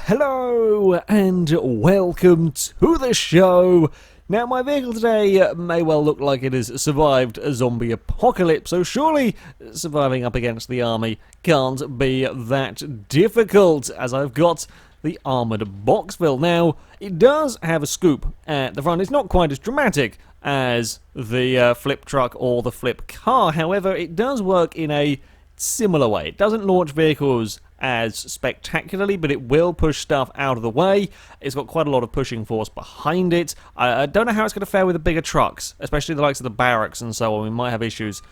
Hello and welcome to the show. Now my vehicle today may well look like it has survived a zombie apocalypse, so surely surviving up against the army can't be that difficult, as I've got the armoured boxville. Now, it does have a scoop at the front. It's not quite as dramatic as the flip truck or the flip car, however, it does work in a similar way. It doesn't launch vehicles as spectacularly, but it will push stuff out of the way. It's got quite a lot of pushing force behind it. I don't know how it's going to fare with the bigger trucks, especially the likes of the barracks and so on. We might have issues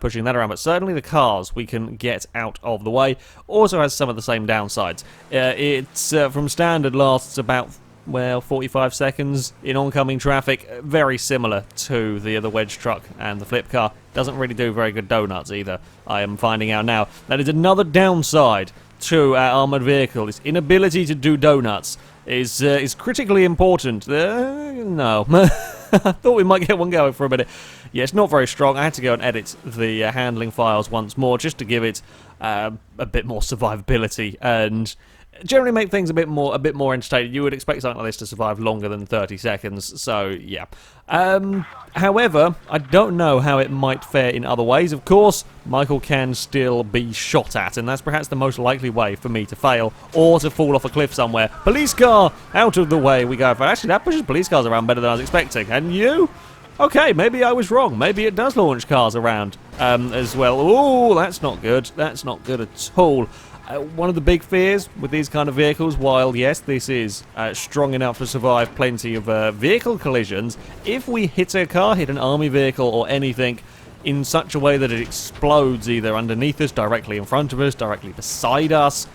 pushing that around, but certainly the cars we can get out of the way. Also has some of the same downsides. It's from standard lasts about 45 seconds in oncoming traffic, very similar to the other wedge truck and the flip car. Doesn't really do very good donuts either, I am finding out now. That is another downside to our armoured vehicle. Its inability to do donuts is critically important. No. I thought we might get one going for a minute. Yeah, it's not very strong. I had to go and edit the handling files once more just to give it a bit more survivability and generally make things a bit more entertaining. You would expect something like this to survive longer than 30 seconds, so yeah. However, I don't know how it might fare in other ways. Of course, Michael can still be shot at, and that's perhaps the most likely way for me to fail, or to fall off a cliff somewhere. Police car! Out of the way we go. Actually, that pushes police cars around better than I was expecting. And you? Okay, maybe I was wrong. Maybe it does launch cars around as well. Ooh, that's not good. That's not good at all. One of the big fears with these kind of vehicles, while yes, this is strong enough to survive plenty of vehicle collisions, if we hit a car, hit an army vehicle or anything in such a way that it explodes either underneath us, directly in front of us, directly beside us,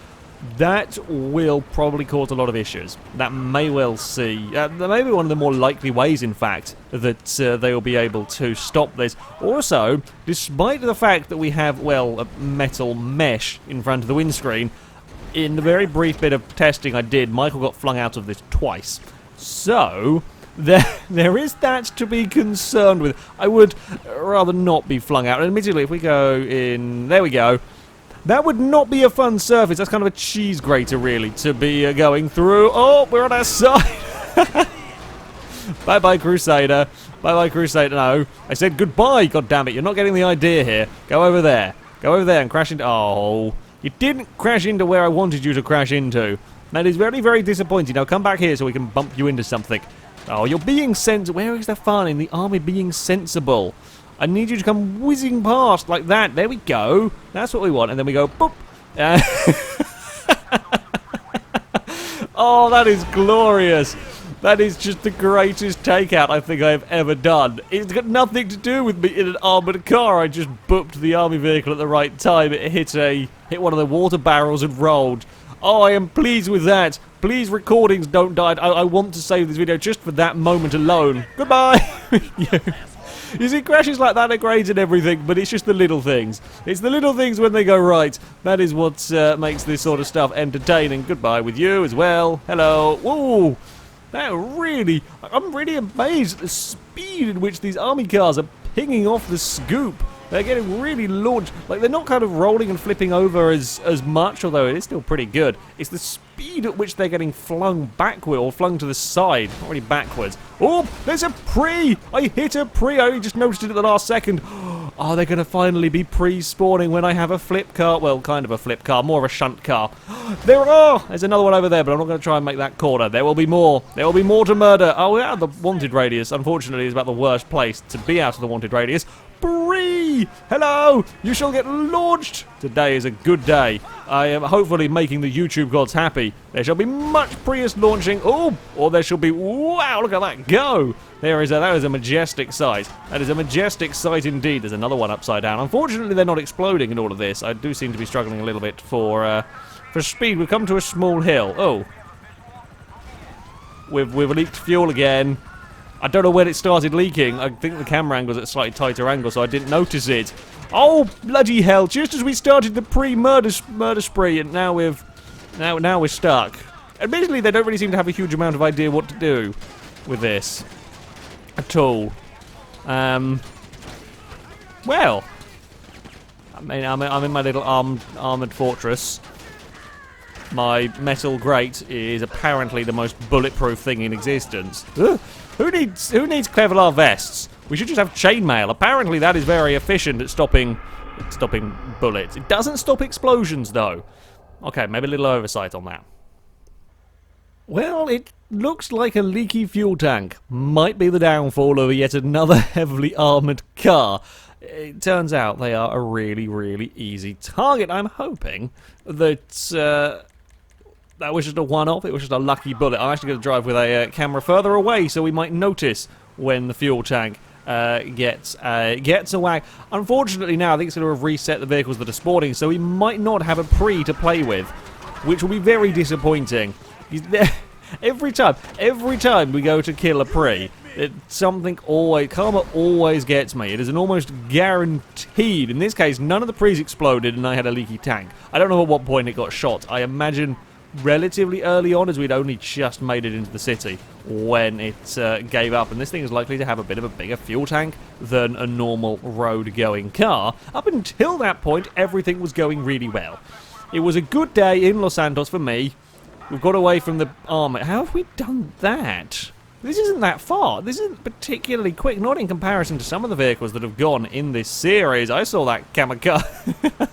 that will probably cause a lot of issues. That may well see, that may be one of the more likely ways, in fact, that they will be able to stop this. Also, despite the fact that we have, well, a metal mesh in front of the windscreen, in the very brief bit of testing I did, Michael got flung out of this twice. So there is that to be concerned with. I would rather not be flung out. And admittedly, if we go in, there we go. That would not be a fun surface. That's kind of a cheese grater, really, to be going through. Oh, we're on our side. Bye-bye, Crusader. Bye-bye, Crusader. No, I said goodbye, goddammit. You're not getting the idea here. Go over there. Go over there and crash into... Oh, you didn't crash into where I wanted you to crash into. That is very, very disappointing. Now, come back here so we can bump you into something. Oh, you're being sensible. Where is the fun in the army being sensible? I need you to come whizzing past like that. There we go. That's what we want. And then we go, boop. Oh, that is glorious. That is just the greatest takeout I think I've ever done. It's got nothing to do with me in an armoured car. I just booped the army vehicle at the right time. It hit one of the water barrels and rolled. Oh, I am pleased with that. Please, recordings don't die. I want to save this video just for that moment alone. Goodbye. You see, crashes like that are great and everything, but it's just the little things. It's the little things when they go right. That is what makes this sort of stuff entertaining. Goodbye with you as well. Hello. Whoa. I'm really amazed at the speed in which these army cars are pinging off the scoop. They're getting really launched. Like, they're not kind of rolling and flipping over as much, although it is still pretty good. It's the speed at which they're getting flung backward, or flung to the side. Not really backwards. Oh, there's a Prii! I hit a Prii! I only just noticed it at the last second. Oh, they're going to finally be pre-spawning when I have a flip car. Well, kind of a flip car, more of a shunt car. There are! There's another one over there, but I'm not going to try and make that corner. There will be more. There will be more to murder. Oh, we're out of the wanted radius. Unfortunately, it's about the worst place to be out of the wanted radius. Prii! Hello! You shall get launched! Today is a good day. I am hopefully making the YouTube gods happy. There shall be much Prius launching. Oh! Or there shall be... Wow, look at that go! That is a majestic sight. That is a majestic sight indeed. There's another one upside down. Unfortunately, they're not exploding in all of this. I do seem to be struggling a little bit for speed. We've come to a small hill. Oh. We've leaked fuel again. I don't know when it started leaking. I think the camera angle was at a slightly tighter angle, so I didn't notice it. Oh, bloody hell. Just as we started the pre-murder spree, and now we're stuck. Admittedly, they don't really seem to have a huge amount of idea what to do with this. At all. Well. I mean, I'm in my little armoured fortress. My metal grate is apparently the most bulletproof thing in existence. Ugh. Who needs Kevlar vests? We should just have chainmail. Apparently that is very efficient at stopping bullets. It doesn't stop explosions though. Okay, maybe a little oversight on that. Well, it looks like a leaky fuel tank might be the downfall of yet another heavily armoured car. It turns out they are a really, really easy target. I'm hoping that that was just a one-off. It was just a lucky bullet. I'm actually going to drive with a camera further away so we might notice when the fuel tank gets a whack. Unfortunately now I think it's going to have reset the vehicles that are spawning, so we might not have a Prii to play with, which will be very disappointing. Every time we go to kill a Prii, karma always gets me. It is an almost guaranteed. In this case, none of the Priis exploded and I had a leaky tank. I don't know at what point it got shot. I imagine relatively early on, as we'd only just made it into the city when it gave up, and this thing is likely to have a bit of a bigger fuel tank than a normal road-going car. Up until that point, everything was going really well. It was a good day in Los Santos for me. We've got away from the army. How have we done that? This isn't that far. This isn't particularly quick, not in comparison to some of the vehicles that have gone in this series. I saw that kamikaze.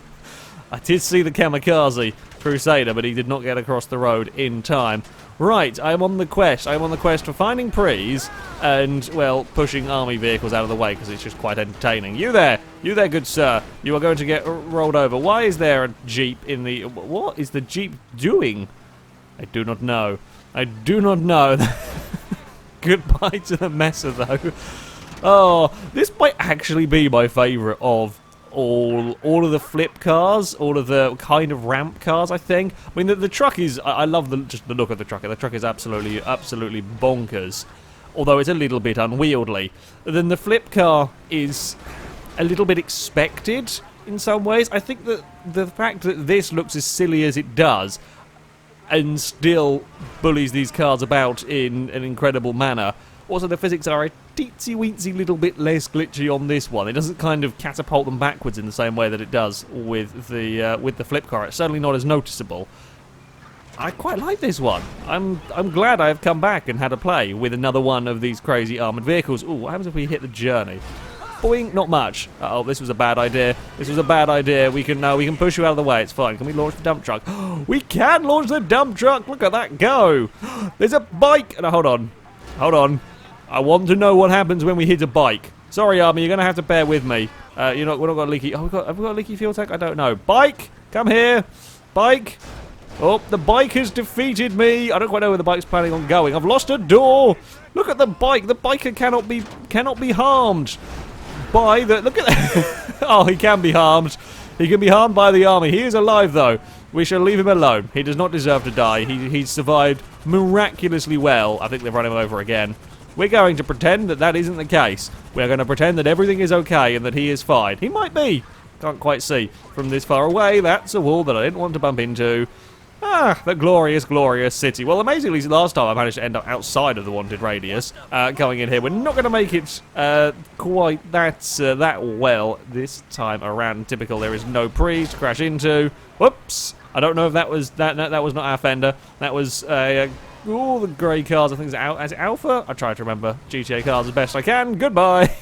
I did see the kamikaze Crusader, but he did not get across the road in time. Right, I'm on the quest. I'm on the quest for finding Priis and, well, pushing army vehicles out of the way because it's just quite entertaining. You there, good sir. You are going to get rolled over. Why is there a jeep in the... What is the jeep doing? I do not know. I do not know. Goodbye to the messer, though. Oh, this might actually be my favourite of all of the flip cars, all of the kind of ramp cars, I think. I mean, the truck is... I love just the look of the truck. The truck is absolutely bonkers, although it's a little bit unwieldy. Then the flip car is a little bit expected in some ways. I think that the fact that this looks as silly as it does and still bullies these cars about in an incredible manner. Also, the physics are a teensy-weensy little bit less glitchy on this one. It doesn't kind of catapult them backwards in the same way that it does with the flip car. It's certainly not as noticeable. I quite like this one. I'm glad I've come back and had a play with another one of these crazy armoured vehicles. Ooh, what happens if we hit the journey? Boing, not much. Uh-oh, this was a bad idea. This was a bad idea. We can push you out of the way. It's fine. Can we launch the dump truck? We can launch the dump truck. Look at that go. There's a bike. No, hold on. Hold on. I want to know what happens when we hit a bike. Sorry, Army, you're going to have to bear with me. We're not got a leaky... Oh, have we got a leaky fuel tank? I don't know. Bike, come here. Bike. Oh, the bike has defeated me. I don't quite know where the bike's planning on going. I've lost a door. Look at the bike. The biker cannot be harmed by the... Look at that. Oh, he can be harmed. He can be harmed by the army. He is alive, though. We shall leave him alone. He does not deserve to die. He's survived miraculously well. I think they've run him over again. We're going to pretend that that isn't the case. We're going to pretend that everything is okay and that he is fine. He might be. Can't quite see from this far away. That's a wall that I didn't want to bump into. Ah, the glorious, glorious city. Well, amazingly, last time I managed to end up outside of the wanted radius. Going in here, we're not going to make it quite that well this time around. Typical, there is no Prii to crash into. Whoops! I don't know if that was that was not our fender. That was all the grey cars. I think it's Alpha. I try to remember GTA cars as best I can. Goodbye.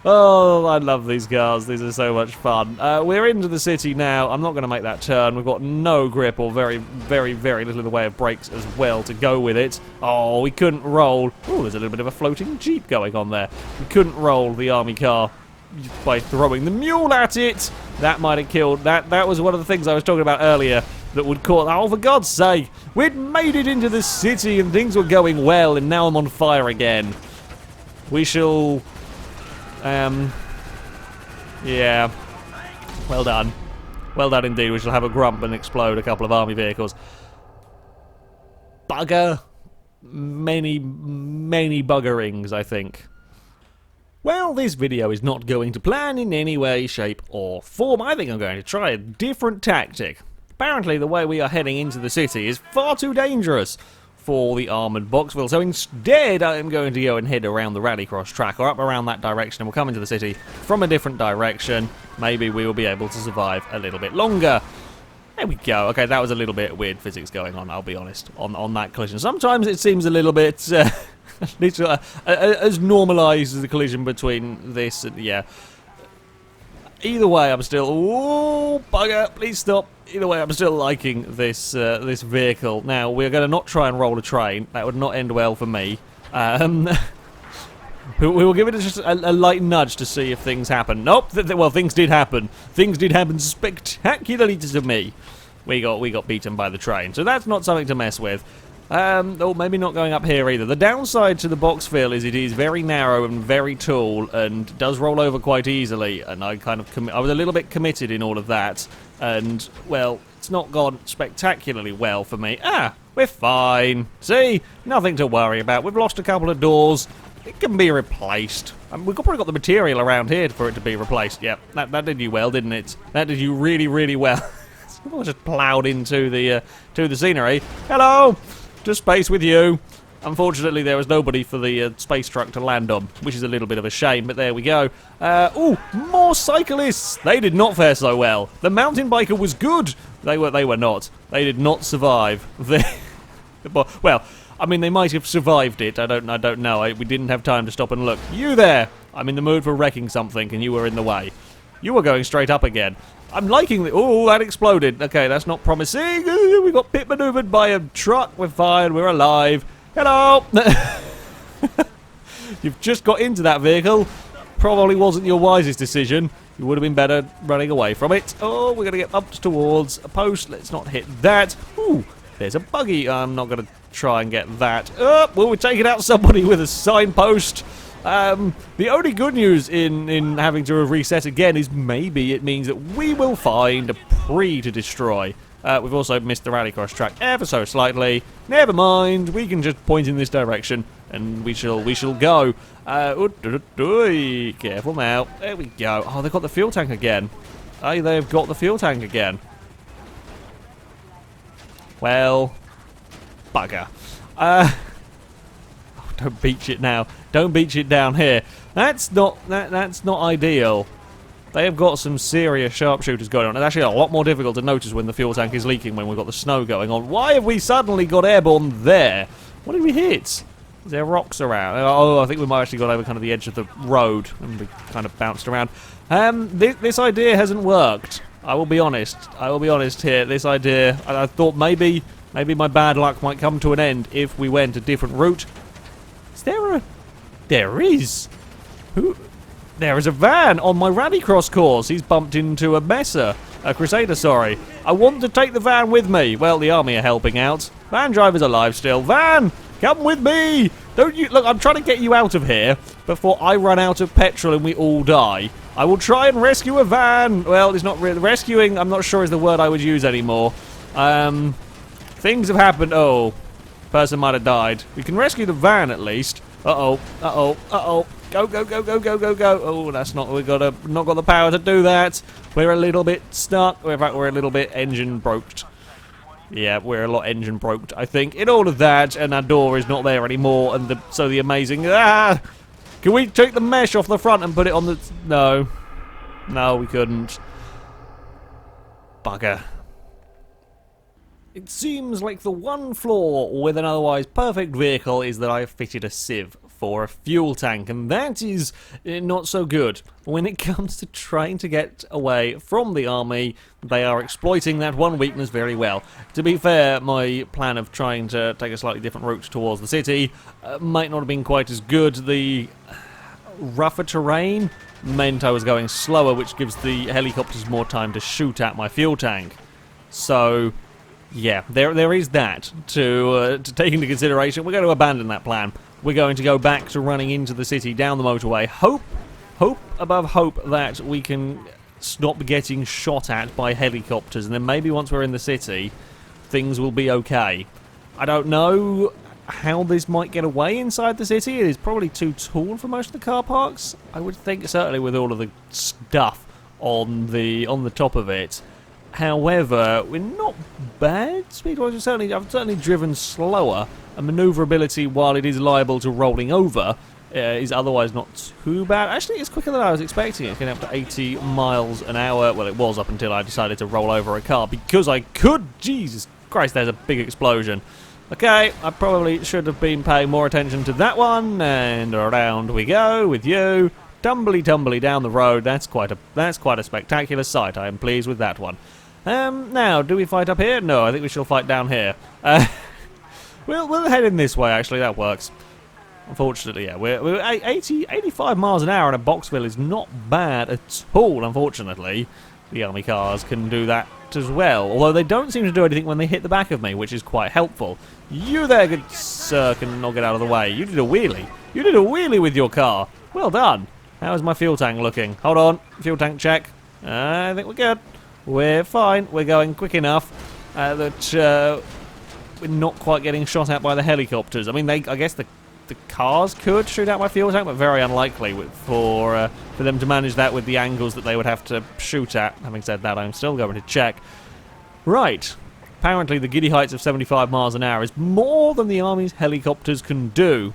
Oh, I love these cars. These are so much fun. We're into the city now. I'm not going to make that turn. We've got no grip or very, very, very little in the way of brakes as well to go with it. Oh, we couldn't roll. Oh, there's a little bit of a floating jeep going on there. We couldn't roll the army car by throwing the mule at it. That might have killed. That was one of the things I was talking about earlier that would cause... Oh, for God's sake. We'd made it into the city and things were going well, and now I'm on fire again. We shall... yeah. Well done. Well done indeed. We shall have a grump and explode a couple of army vehicles. Bugger. Many, many buggerings, I think. Well, this video is not going to plan in any way, shape, or form. I think I'm going to try a different tactic. Apparently, the way we are heading into the city is far too dangerous for the armoured boxville, so instead I am going to go and head around the rallycross track or up around that direction, and we'll come into the city from a different direction. Maybe we will be able to survive a little bit longer. There we go. Okay, that was a little bit weird physics going on, I'll be honest, on that collision. Sometimes it seems a little bit as normalised as the collision between this and, yeah. Either way, I'm still... Oh, bugger, please stop. Either way, I'm still liking this this vehicle. Now, we're going to not try and roll a train. That would not end well for me. We will give it just a light nudge to see if things happen. Nope. Well, things did happen. Things did happen spectacularly to me. We got beaten by the train, so that's not something to mess with. Oh, maybe not going up here either. The downside to the boxville is it is very narrow and very tall and does roll over quite easily, and I kind of I was a little bit committed in all of that, and, well, it's not gone spectacularly well for me. Ah, we're fine. See? Nothing to worry about. We've lost a couple of doors. It can be replaced. We've probably got the material around here for it to be replaced. Yep, that did you well, didn't it? That did you really, really well. I just ploughed into the scenery. Hello! To space with you. Unfortunately, there was nobody for the space truck to land on, which is a little bit of a shame, but there we go. Ooh, more cyclists! They did not fare so well. The mountain biker was good. They were not. They did not survive. Well, I mean, they might have survived it. I don't know. We didn't have time to stop and look. You there! I'm in the mood for wrecking something, and you were in the way. You were going straight up again. I'm liking the... Oh, that exploded. Okay, that's not promising. We got pit maneuvered by a truck. We're fine. We're alive. Hello! You've just got into that vehicle. Probably wasn't your wisest decision. You would have been better running away from it. Oh, we're going to get bumped towards a post. Let's not hit that. Ooh, there's a buggy. I'm not going to try and get that. Oh, well, we're taking out somebody with a signpost. The only good news in having to reset again is maybe it means that we will find a Prii to destroy. We've also missed the rallycross track ever so slightly. Never mind, we can just point in this direction and we shall go. Careful now. There we go. Oh, they've got the fuel tank again. Hey, they've got the fuel tank again. Well, bugger. Don't beach it now. Don't beach it down here. That's not ideal. They have got some serious sharpshooters going on. It's actually a lot more difficult to notice when the fuel tank is leaking when we've got the snow going on. Why have we suddenly got airborne there? What did we hit? Is there rocks around? Oh, I think we might have actually got over kind of the edge of the road and we kind of bounced around. This idea hasn't worked. I will be honest. I will be honest here. This idea, I thought maybe my bad luck might come to an end if we went a different route. Is there a... There is. Who? There is a van on my rallycross course. He's bumped into a Crusader, sorry. I want to take the van with me. Well, the army are helping out. Van driver's alive still. Van, come with me. Don't you... Look, I'm trying to get you out of here before I run out of petrol and we all die. I will try and rescue a van. Well, it's not really... Rescuing, I'm not sure is the word I would use anymore. Things have happened. Oh, person might have died. We can rescue the van at least. Uh-oh, uh-oh, uh-oh. Go, go, go, go, go, go, go. Oh, that's not... We've not got the power to do that. We're a little bit stuck. In fact, we're a little bit engine broked. Yeah, we're a lot engine broked, I think. In all of that, and our door is not there anymore, and so the amazing... Ah! Can we take the mesh off the front and put it on the... No. No, we couldn't. Bugger. It seems like the one flaw with an otherwise perfect vehicle is that I have fitted a sieve for a fuel tank, and that is not so good. When it comes to trying to get away from the army, they are exploiting that one weakness very well. To be fair, my plan of trying to take a slightly different route towards the city might not have been quite as good. The rougher terrain meant I was going slower, which gives the helicopters more time to shoot at my fuel tank. So... yeah, there is that to take into consideration. We're going to abandon that plan. We're going to go back to running into the city down the motorway. Hope above hope that we can stop getting shot at by helicopters, and then maybe once we're in the city, things will be okay. I don't know how this might get away inside the city. It is probably too tall for most of the car parks. I would think, certainly with all of the stuff on the top of it. However, we're not bad speed-wise. I've certainly driven slower, and manoeuvrability, while it is liable to rolling over, is otherwise not too bad. Actually, it's quicker than I was expecting. It's getting up to 80 miles an hour. Well, it was up until I decided to roll over a car because I could. Jesus Christ, there's a big explosion. Okay, I probably should have been paying more attention to that one. And around we go with you. Tumbly down the road. That's quite a spectacular sight. I am pleased with that one. Now, do we fight up here? No, I think we shall fight down here. We'll head in this way, actually. That works. Unfortunately, yeah. We're 85 miles an hour, and a boxville is not bad at all, unfortunately. The army cars can do that as well, although they don't seem to do anything when they hit the back of me, which is quite helpful. You there, good sir, can not get out of the way. You did a wheelie. You did a wheelie with your car. Well done. How's my fuel tank looking? Hold on. Fuel tank check. I think we're good. We're fine. We're going quick enough that we're not quite getting shot at by the helicopters. I mean, I guess the cars could shoot out my fuel tank, but very unlikely for them to manage that with the angles that they would have to shoot at. Having said that, I'm still going to check. Right. Apparently, the giddy heights of 75 miles an hour is more than the Army's helicopters can do.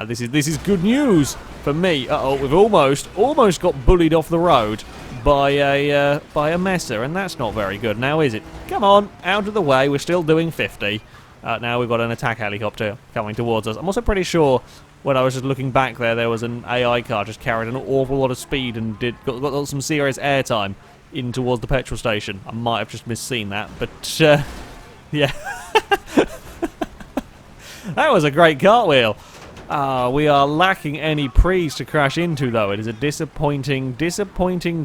This is good news for me. Uh-oh, we've almost got bullied off the road by a messer, and that's not very good now, is it? Come on, out of the way. We're still doing 50. Now we've got an attack helicopter coming towards us. I'm also pretty sure when I was just looking back there was an AI car just carried an awful lot of speed and got some serious airtime in towards the petrol station. I might have just misseen that, but yeah. That was a great cartwheel. We are lacking any Prees to crash into, though. It is a disappointing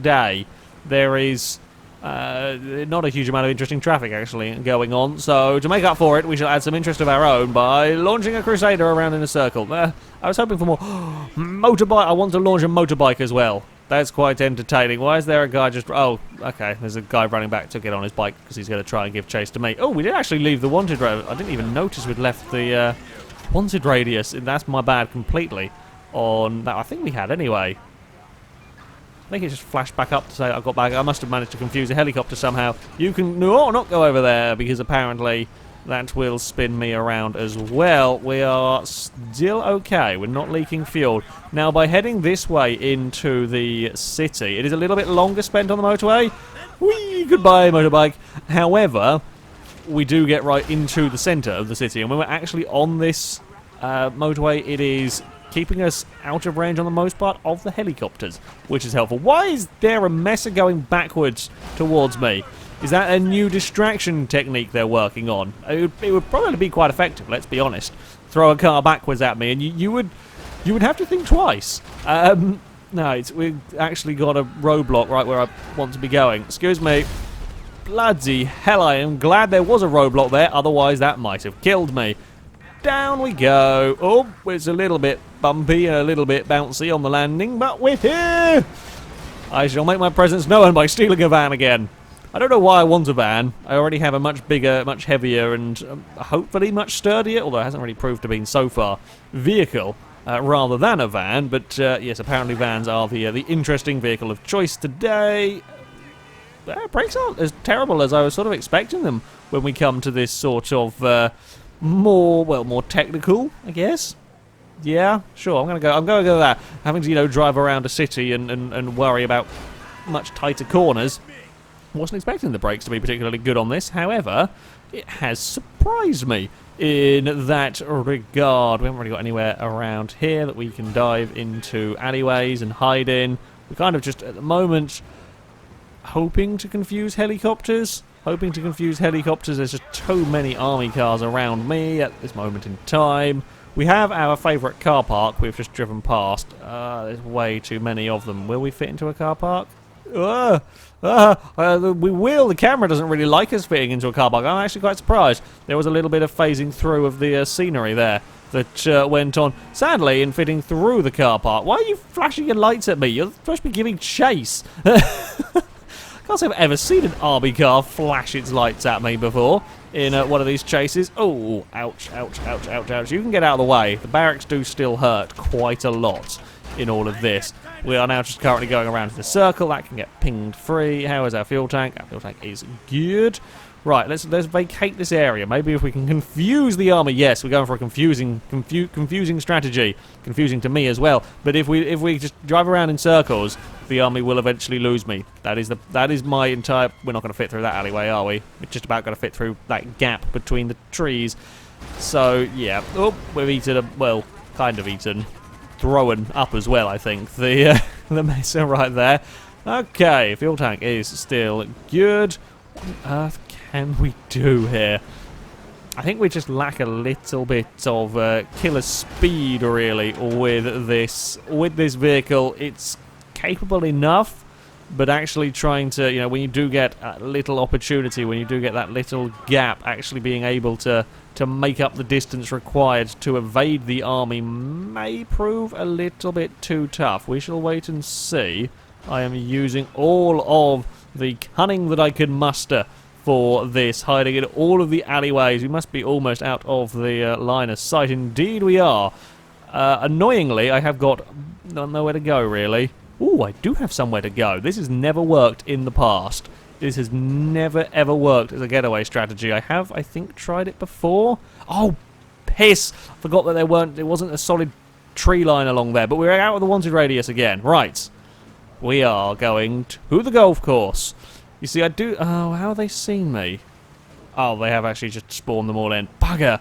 day. There is not a huge amount of interesting traffic, actually, going on. So, to make up for it, we shall add some interest of our own by launching a Crusader around in a circle. I was hoping for more motorbike. I want to launch a motorbike as well. That's quite entertaining. Why is there a guy just... Oh, okay. There's a guy running back to get on his bike because he's going to try and give chase to me. Oh, we did actually leave the wanted road. I didn't even notice we'd left the... wanted radius, that's my bad completely on that. I think we had anyway. I think it just flashed back up to say I got back. I must have managed to confuse a helicopter somehow. You can not go over there because apparently that will spin me around as well. We are still okay. We're not leaking fuel. Now, by heading this way into the city, it is a little bit longer spent on the motorway. Whee! Goodbye, motorbike. However, we do get right into the centre of the city, and when we're actually on this motorway, it is keeping us out of range on the most part of the helicopters, which is helpful. Why is there a messer going backwards towards me? Is that a new distraction technique they're working on? It would probably be quite effective, let's be honest. Throw a car backwards at me, and you would have to think twice. No, we've actually got a roadblock right where I want to be going. Excuse me. Bloody hell, I am glad there was a roadblock there, otherwise that might have killed me. Down we go. Oh, it's a little bit bumpy and a little bit bouncy on the landing, but we're here! I shall make my presence known by stealing a van again. I don't know why I want a van. I already have a much bigger, much heavier, and hopefully much sturdier, although it hasn't really proved to be so far, vehicle rather than a van. But yes, apparently vans are the interesting vehicle of choice today. Brakes aren't as terrible as I was sort of expecting them when we come to this sort of more technical, I guess. Yeah, sure. I'm going to go with that. Having to drive around a city and worry about much tighter corners. Wasn't expecting the brakes to be particularly good on this. However, it has surprised me in that regard. We haven't really got anywhere around here that we can dive into alleyways and hide in. We're kind of just at the moment hoping to confuse helicopters. There's just too many army cars around me at this moment in time. We have our favourite car park we've just driven past. There's way too many of them. Will we fit into a car park? We will. The camera doesn't really like us fitting into a car park. I'm actually quite surprised. There was a little bit of phasing through of the scenery there that went on. Sadly, in fitting through the car park. Why are you flashing your lights at me? You're supposed to be giving chase. Can't say I've ever seen an army car flash its lights at me before in one of these chases. Oh, ouch, ouch, ouch, ouch, ouch. You can get out of the way. The barracks do still hurt quite a lot in all of this. We are now just currently going around in a circle. That can get pinged free. How is our fuel tank? Our fuel tank is good. Right, let's vacate this area. Maybe if we can confuse the army. Yes, we're going for a confusing strategy. Confusing to me as well. But if we just drive around in circles, the army will eventually lose me. That is my entire. We're not going to fit through that alleyway, are we? We're just about going to fit through that gap between the trees. So yeah. Oh, we've eaten well, kind of eaten, thrown up as well. I think the mesa right there. Okay, fuel tank is still good. What on earth can we do here? I think we just lack a little bit of killer speed, really, with this vehicle. It's capable enough, but actually trying to, you know, when you do get a little opportunity, when you do get that little gap, actually being able to make up the distance required to evade the army may prove a little bit too tough. We shall wait and see. I am using all of the cunning that I can muster for this, hiding in all of the alleyways. We must be almost out of the line of sight. Indeed we are. Annoyingly, I have got nowhere to go, really. Ooh, I do have somewhere to go. This has never worked in the past. This has never, ever worked as a getaway strategy. I have, I think, tried it before. Oh, piss! Forgot that there wasn't a solid tree line along there, but we're out of the wanted radius again. Right. We are going to the golf course. You see, I do... Oh, how have they seen me? Oh, they have actually just spawned them all in. Bugger!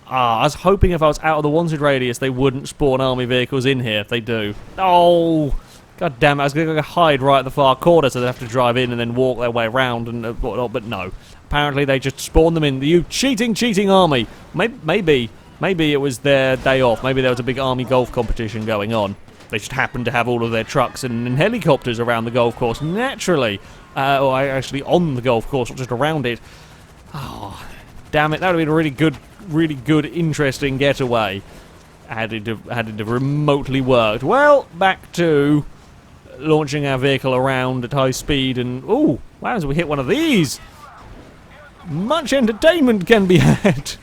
I was hoping if I was out of the wanted radius, they wouldn't spawn army vehicles in here. If they do. Oh! God damn it, I was going to hide right at the far corner so they'd have to drive in and then walk their way around and whatnot, but no. Apparently they just spawned them in. You cheating army! Maybe it was their day off. Maybe there was a big army golf competition going on. They just happened to have all of their trucks and helicopters around the golf course, naturally. Or actually on the golf course, not just around it. Oh, damn it, that would have been a really good, interesting getaway. Had it have remotely worked. Well, back to launching our vehicle around at high speed and... Ooh, wow, as we hit one of these! Much entertainment can be had!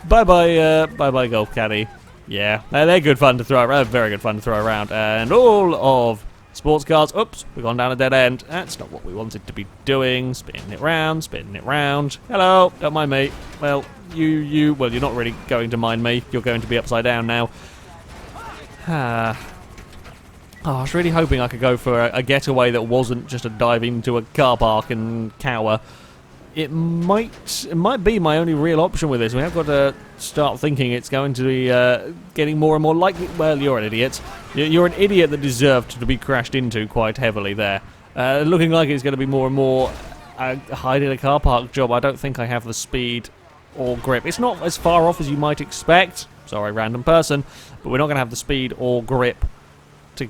Bye-bye golf caddy. Yeah, they're good fun to throw around. Very good fun to throw around. And all of sports cars. Oops, we've gone down a dead end. That's not what we wanted to be doing. Spinning it round, spinning it round. Hello, don't mind me. Well, well, you're not really going to mind me. You're going to be upside down now. Oh, I was really hoping I could go for a getaway that wasn't just a dive into a car park and cower. It might be my only real option with this. We have got to start thinking it's going to be getting more and more likely. Well, you're an idiot. You're an idiot that deserved to be crashed into quite heavily there. Looking like it's going to be more and more hide in a car park job. I don't think I have the speed or grip. It's not as far off as you might expect. Sorry, random person. But we're not going to have the speed or grip to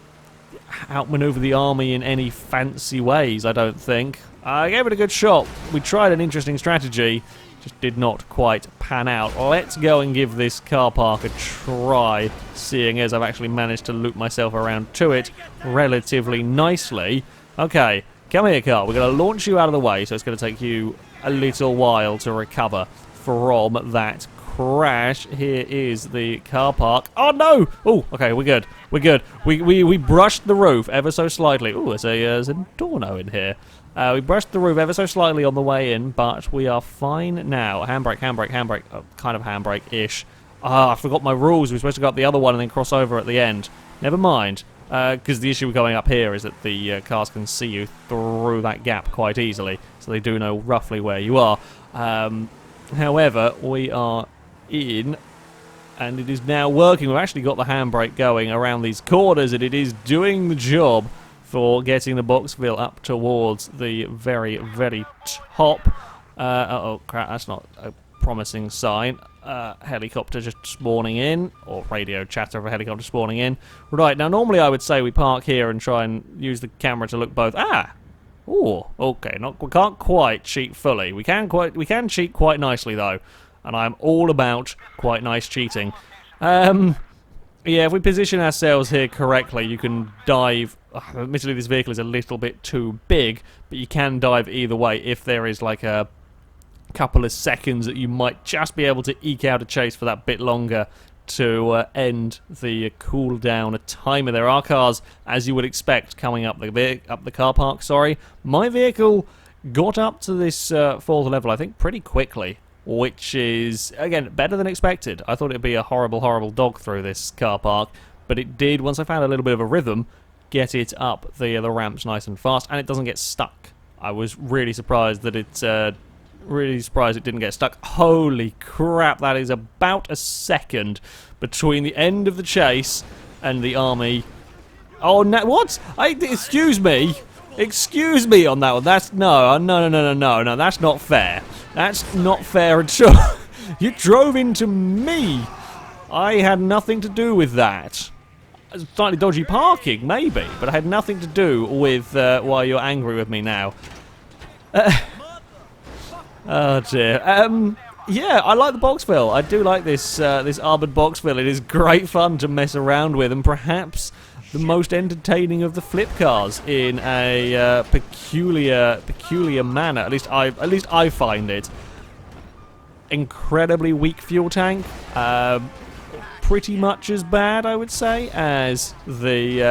outmaneuver the army in any fancy ways, I don't think. I gave it a good shot. We tried an interesting strategy, just did not quite pan out. Let's go and give this car park a try, seeing as I've actually managed to loop myself around to it relatively nicely. Okay, come here, car. We're going to launch you out of the way, so it's going to take you a little while to recover from that crash. Here is the car park. Oh no! Oh, okay, we're good. We're good. We brushed the roof ever so slightly. Oh, there's a Dorno in here. We brushed the roof ever so slightly on the way in, but we are fine now. Handbrake, handbrake, handbrake. Oh, kind of handbrake-ish. Ah, I forgot my rules. We're supposed to go up the other one and then cross over at the end. Never mind. Because the issue with going up here is that the cars can see you through that gap quite easily, so they do know roughly where you are. However, we are in, and it is now working. We've actually got the handbrake going around these corners, and it is doing the job for getting the boxville up towards the very, very top. Uh-oh, crap, that's not a promising sign. Helicopter just spawning in, or radio chatter of a helicopter spawning in. Right, now normally I would say we park here and try and use the camera to look both... Ah! Ooh, okay, we can't quite cheat fully. We can cheat quite nicely, though. And I'm all about quite nice cheating. Yeah, if we position ourselves here correctly, you can dive... admittedly, this vehicle is a little bit too big, but you can dive either way if there is like a couple of seconds that you might just be able to eke out a chase for that bit longer to end the cooldown timer. There are cars, as you would expect, coming up the car park. Sorry, my vehicle got up to this 4th level, I think, pretty quickly, which is, again, better than expected. I thought it'd be a horrible, horrible dog through this car park, but it did, once I found a little bit of a rhythm, get it up the ramps nice and fast, and it doesn't get stuck. I was really surprised that it didn't get stuck. Holy crap, that is about a second between the end of the chase and the army. Oh, no, what? Excuse me on that one. That's, no, that's not fair. That's not fair at all. You drove into me. I had nothing to do with that. Slightly dodgy parking, maybe, but I had nothing to do with why you're angry with me now. Oh dear. Yeah, I like the boxville. I do like this armoured boxville. It is great fun to mess around with, and perhaps the most entertaining of the flip cars in a peculiar manner. At least I find it. Incredibly weak fuel tank. Pretty much as bad, I would say, as the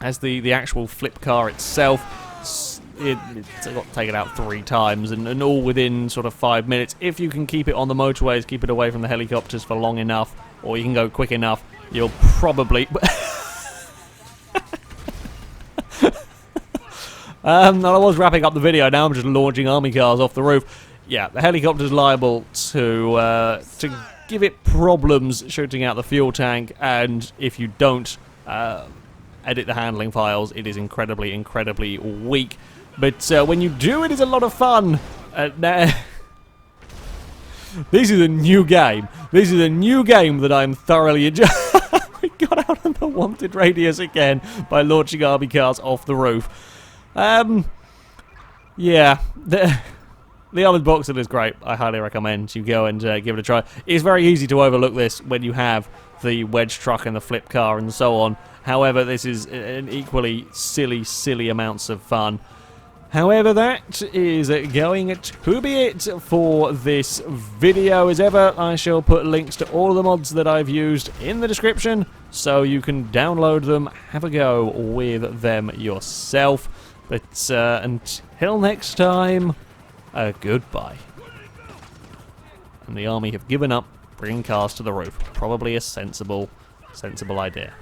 actual flip car itself. It's got taken out 3 times, and all within sort of 5 minutes. If you can keep it on the motorways, keep it away from the helicopters for long enough, or you can go quick enough, you'll probably... I was wrapping up the video, now I'm just launching army cars off the roof. Yeah, the helicopter's liable to give it problems shooting out the fuel tank, and if you don't edit the handling files, it is incredibly, incredibly weak. But when you do, it is a lot of fun. This is a new game. This is a new game that I'm thoroughly enjoying. We got out of the wanted radius again by launching army cars off the roof. Yeah, the armoured boxer is great. I highly recommend you go and give it a try. It's very easy to overlook this when you have the wedge truck and the flip car and so on. However, this is an equally silly amounts of fun. However, that is going to be it for this video. As ever, I shall put links to all the mods that I've used in the description, so you can download them, have a go with them yourself. But until next time, goodbye. And the army have given up bringing cars to the roof. Probably a sensible idea.